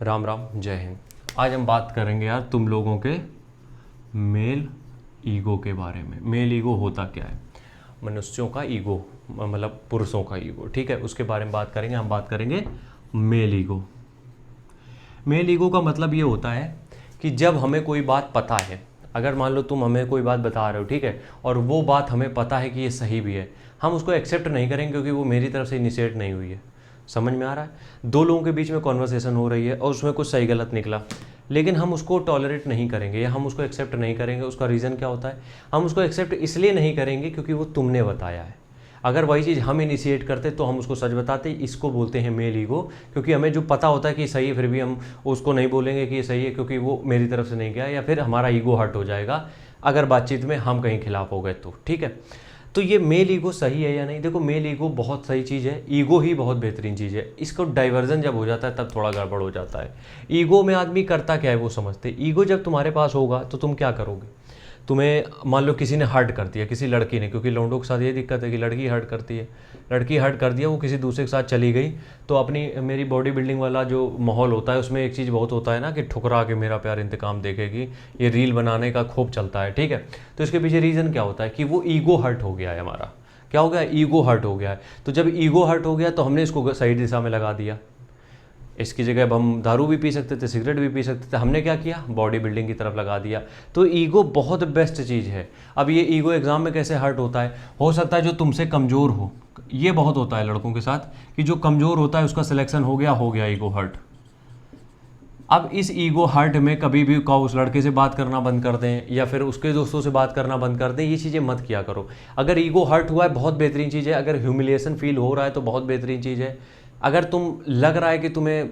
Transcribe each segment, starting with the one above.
राम राम, जय हिंद। आज हम बात करेंगे यार तुम लोगों के मेल ईगो के बारे में। मेल ईगो होता क्या है, मनुष्यों का ईगो, मतलब पुरुषों का ईगो, ठीक है, उसके बारे में बात करेंगे। हम बात करेंगे मेल ईगो। मेल ईगो का मतलब ये होता है कि जब हमें कोई बात पता है, अगर मान लो तुम हमें कोई बात बता रहे हो, ठीक है, और वो बात हमें पता है कि ये सही भी है, हम उसको एक्सेप्ट नहीं करेंगे क्योंकि वो मेरी तरफ से इनिशिएट नहीं हुई है। समझ में आ रहा है? दो लोगों के बीच में कॉन्वर्सेशन हो रही है और उसमें कुछ सही गलत निकला, लेकिन हम उसको टॉलरेट नहीं करेंगे या हम उसको एक्सेप्ट नहीं करेंगे। उसका रीज़न क्या होता है? हम उसको एक्सेप्ट इसलिए नहीं करेंगे क्योंकि वो तुमने बताया है। अगर वही चीज़ हम इनिशिएट करते तो हम उसको सच बताते। इसको बोलते हैं मेल ईगो, क्योंकि हमें जो पता होता है कि सही है फिर भी हम उसको नहीं बोलेंगे कि ये सही है क्योंकि वो मेरी तरफ से नहीं गया, या फिर हमारा ईगो हर्ट हो जाएगा अगर बातचीत में हम कहीं खिलाफ हो गए तो। ठीक है, तो ये मेल ईगो सही है या नहीं? देखो, मेल ईगो बहुत सही चीज़ है, ईगो ही बहुत बेहतरीन चीज़ है। इसको डाइवर्जन जब हो जाता है तब थोड़ा गड़बड़ हो जाता है। ईगो में आदमी करता क्या है वो समझते। ईगो जब तुम्हारे पास होगा तो तुम क्या करोगे? तुम्हें मान लो किसी ने हर्ट कर दिया, किसी लड़की ने, क्योंकि लौंडों के साथ ये दिक्कत है कि लड़की हर्ट करती है। लड़की हर्ट कर दिया, वो किसी दूसरे के साथ चली गई, तो अपनी मेरी बॉडी बिल्डिंग वाला जो माहौल होता है उसमें एक चीज़ बहुत होता है ना कि ठुकरा के मेरा प्यार इंतकाम देखेगी, ये रील बनाने का खूब चलता है। ठीक है, तो इसके पीछे रीज़न क्या होता है कि वो ईगो हर्ट हो गया है हमारा। क्या हो गया? ईगो हर्ट हो गया है। तो जब ईगो हर्ट हो गया तो हमने इसको सही दिशा में लगा दिया। इसकी जगह अब हम दारू भी पी सकते थे, सिगरेट भी पी सकते थे, हमने क्या किया? बॉडी बिल्डिंग की तरफ लगा दिया। तो ईगो बहुत बेस्ट चीज़ है। अब ये ईगो एग्जाम में कैसे हर्ट होता है? हो सकता है जो तुमसे कमज़ोर हो, ये बहुत होता है लड़कों के साथ कि जो कमज़ोर होता है उसका सिलेक्शन हो गया ईगो हर्ट। अब इस ईगो हर्ट में कभी भी कहो उस लड़के से बात करना बंद कर दें या फिर उसके दोस्तों से बात करना बंद कर दें, ये चीज़ें मत किया करो। अगर ईगो हर्ट हुआ है बहुत बेहतरीन चीज़ है, अगर ह्यूमिलिएशन फील हो रहा है तो बहुत बेहतरीन चीज़ है, अगर तुम लग रहा है कि तुम्हें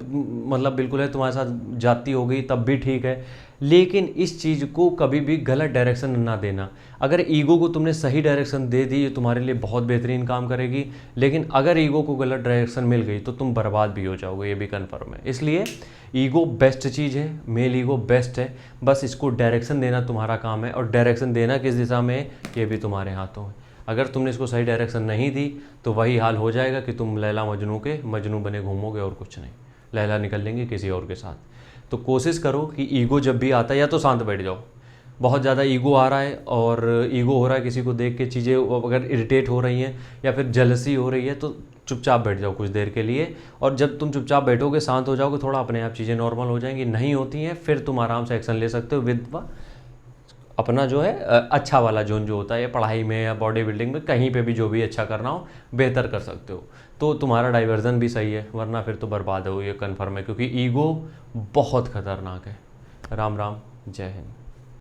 मतलब बिल्कुल है तुम्हारे साथ जाती हो गई तब भी ठीक है, लेकिन इस चीज़ को कभी भी गलत डायरेक्शन ना देना। अगर ईगो को तुमने सही डायरेक्शन दे दी, ये तुम्हारे लिए बहुत बेहतरीन काम करेगी, लेकिन अगर ईगो को गलत डायरेक्शन मिल गई तो तुम बर्बाद भी हो जाओगे, ये भी कन्फर्म है। इसलिए ईगो बेस्ट चीज़ है, मेल ईगो बेस्ट है, बस इसको डायरेक्शन देना तुम्हारा काम है, और डायरेक्शन देना किस दिशा में है ये भी तुम्हारे हाथों है। अगर तुमने इसको सही डायरेक्शन नहीं दी तो वही हाल हो जाएगा कि तुम लैला मजनू के मजनू बने घूमोगे और कुछ नहीं, लैला निकल लेंगे किसी और के साथ। तो कोशिश करो कि ईगो जब भी आता है या तो शांत बैठ जाओ। बहुत ज़्यादा ईगो आ रहा है और ईगो हो रहा है, किसी को देख के चीज़ें अगर इरिटेट हो रही हैं या फिर जेलसी हो रही है तो चुपचाप बैठ जाओ कुछ देर के लिए, और जब तुम चुपचाप बैठोगे, शांत हो जाओगे, थोड़ा अपने आप चीज़ें नॉर्मल हो जाएंगी। नहीं होती हैं फिर तुम आराम से एक्शन ले सकते हो विद अपना जो है अच्छा वाला जोन जो होता है, पढ़ाई में या बॉडी बिल्डिंग में, कहीं पे भी जो भी अच्छा करना हो बेहतर कर सकते हो। तो तुम्हारा डाइवर्जन भी सही है, वरना फिर तो बर्बाद हो, ये कन्फर्म है, क्योंकि ईगो बहुत खतरनाक है। राम राम, जय हिंद।